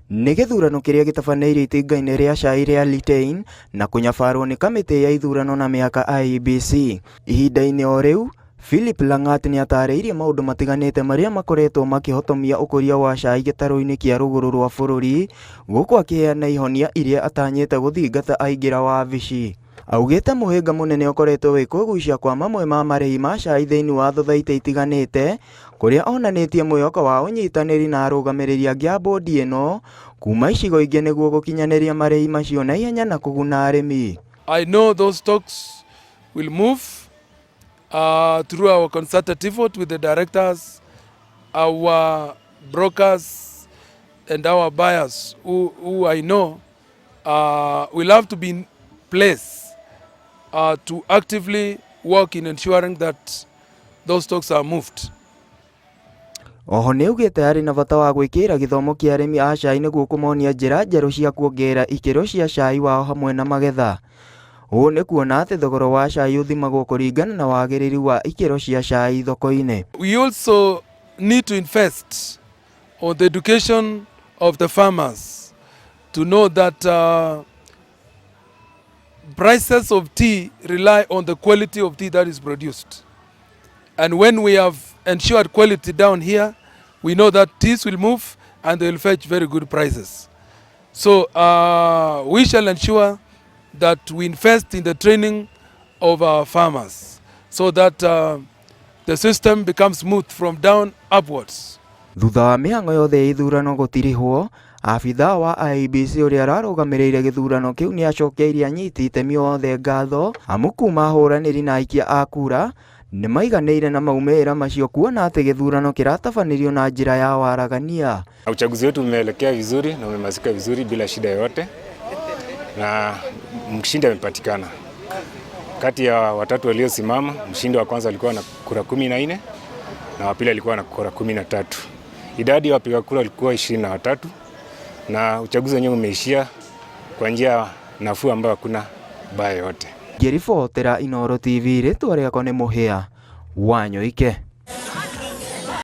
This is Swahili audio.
Nĩ gĩthurano kĩrĩa gĩtabanĩirio itinga-inĩ rĩa cai rĩa Litein na kũnyabarwo nĩ kamĩtĩ ya ithurano na mĩhaka IEBC. Ihinda-inĩ o rĩu, Philip Lang'at nĩ atarĩirie maũndũ matiganĩte marĩa makoretwo makĩhotomia ũkũria wa cai gĩtarũ-inĩ kĩa rũgũrũ rwa bũrũri, gũkũ akĩheana ihonia iria atanyĩte gũthingata aingĩra wabici. Augĩte mũhĩnga mũnene ũkoretwo wĩ kũgucia kwa mamwe ma marĩhi ma cai thĩinĩ wa thothaitĩ itiganĩte, kũrĩa onanĩtie mwĩhoko wa ũnyitanĩri na arũgamĩrĩri angĩ a bodi ĩno kuma icigo ingĩ nĩguo gũkinyanĩria marĩhi macio na ihenya na kũguna arĩmi. I know those talks will move through our consultative vote with the directors, our brokers and our buyers who I know will have to be in place to actively work in ensuring that those talks are moved. Oho nĩ augĩte arĩ na bata wa gwĩkĩra gĩthomo kĩa arĩmi a cai nĩguo kũmonia njĩra njerũ cia kuongerera ikĩro cia cai wao hamwe na magetha. Ũũ nĩ kuona atĩ thogoro wa cai ũthimagwo kũringana na wagĩrĩru wa ikĩro cia cai thoko-inĩ. We also need to invest on the education of the farmers to know that prices of tea rely on the quality of tea that is produced. And when we have ensured quality down here, we know that teas will move and they will fetch very good prices. So we shall ensure that we invest in the training of our farmers so that the system becomes smooth from down upwards. Thutha wa mĩhang'o yothe ya ithurano gũtirĩhwo, abithaa wa IEBC ũrĩa ararũgamĩrĩire gĩthurano kĩu nĩ acokeirie anyiti itemi othe ngatho amu kuma ahũranĩri na aikia a kura nĩ maiganĩire na maumĩrĩra macio kuona atĩ gĩthurano kĩratabanĩrio na njĩra ya waragania. Uchaguzi wetu umeelekea vizuri na umemalizika vizuri bila shida yoyote na mshindi amepatikana. Kati ya watatu waliosimama, mshindi wa kwanza alikuwa na kura 14 na wa pili alikuwa na kura 13. Idadi ya wapiga kura ilikuwa 23 na uchaguzi wenyewe umeishia kwa njia nafuu ambayo hakuna baya yote. Ngĩribotera Inooro TV rĩtwa rĩakwa nĩ Mũhĩa Wanyoike.